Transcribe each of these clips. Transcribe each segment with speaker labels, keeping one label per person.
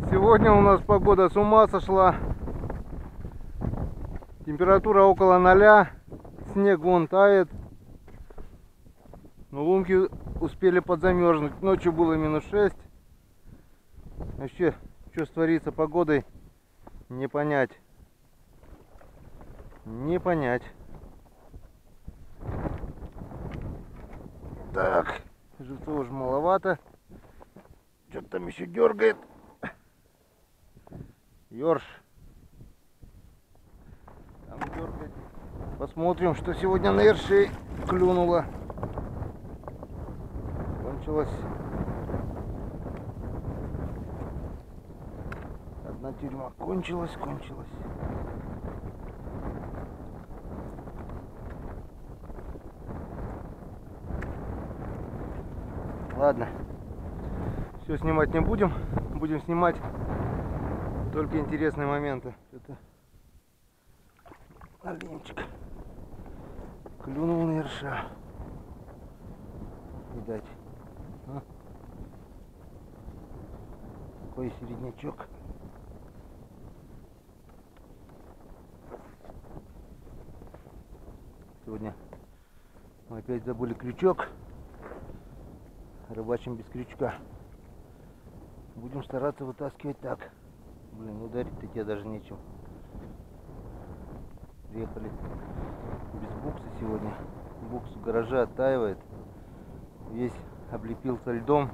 Speaker 1: Сегодня у нас погода с ума сошла. Температура около 0. Снег вон тает. Но лунки успели подзамерзнуть. Ночью было -6. Вообще, что творится с погодой, не понять. Не понять. Так, живцов уже маловато. Что-то там еще дергает. Ёрш. Там дергает. Посмотрим, что сегодня на ершей клюнуло. Кончилось. Одна тюрьма кончилась. Ладно, все снимать не будем. Будем снимать только интересные моменты. Это оленчик клюнул на ерша. Видать. Такой середнячок. Сегодня мы опять забыли крючок. Рыбачим без крючка. Будем стараться вытаскивать так. Блин, ударить-то тебе даже нечем. Приехали без букса сегодня. Букс в гараже оттаивает. Весь облепился льдом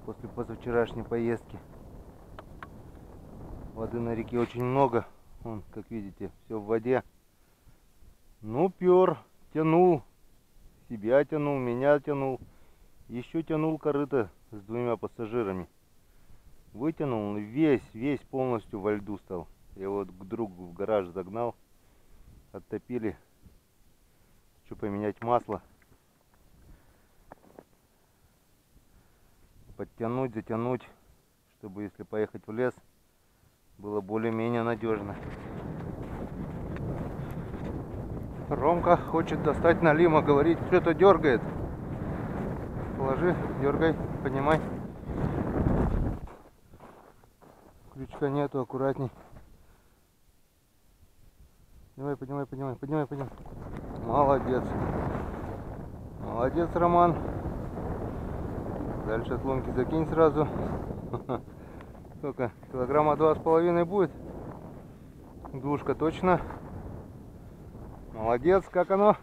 Speaker 1: после позавчерашней поездки. Воды на реке очень много. Вон, как видите, все в воде. Ну, пер, тянул. Себя тянул, меня тянул. Еще тянул корыто с 2 пассажирами. Вытянул, весь полностью во льду стал. Я вот к другу в гараж загнал. Оттопили. Хочу поменять масло. Подтянуть, затянуть. Чтобы если поехать в лес, было более-менее надежно. Ромка хочет достать налима, говорит, что-то дергает. Положи, дергай, поднимай. Крючка нету, аккуратней. Поднимай. Молодец. Молодец, Роман. Дальше от лунки закинь сразу. Сколько? Килограмма 2,5 будет. Душка точно. Молодец, как оно?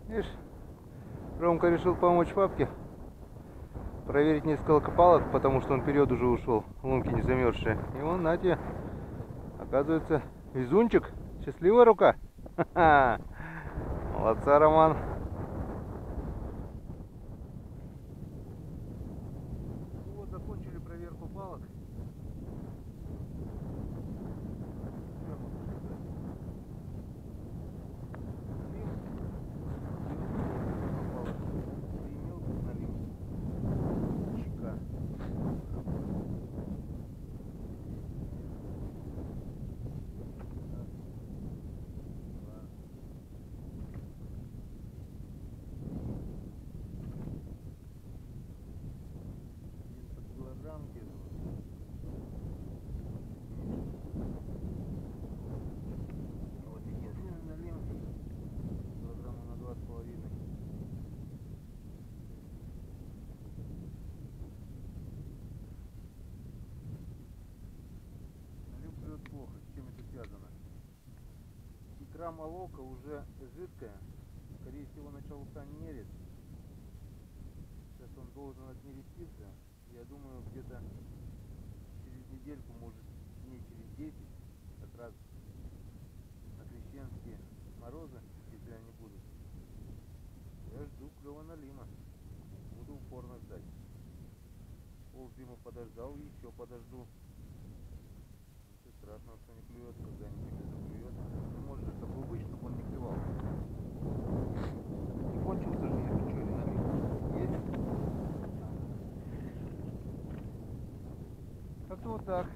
Speaker 1: Видишь, Ромка решил помочь папке. Проверить несколько палок, потому что он вперед уже ушел. Лунки не замерзшие. И он, на тебе, оказывается, везунчик. Счастливая рука. Молодца, Роман. Вот, закончили проверку палок. Вот единственный налим, килограмма на 2,5. Налим клюет плохо. С чем это связано? Икра молока уже жидкая. Скорее всего, начался нерест. Сейчас он должен отнереститься. Я думаю, где-то через недельку, может дней через 10, как раз на крещенские морозы, если они будут, я жду клёва налима. Буду упорно ждать. Ползиму подождал, еще подожду. Ничего страшного, что не клюет, когда-нибудь заклюет. Не может же такое быть, чтобы он не клевал. Не кончился же, если что, или налим есть. Как-то вот так.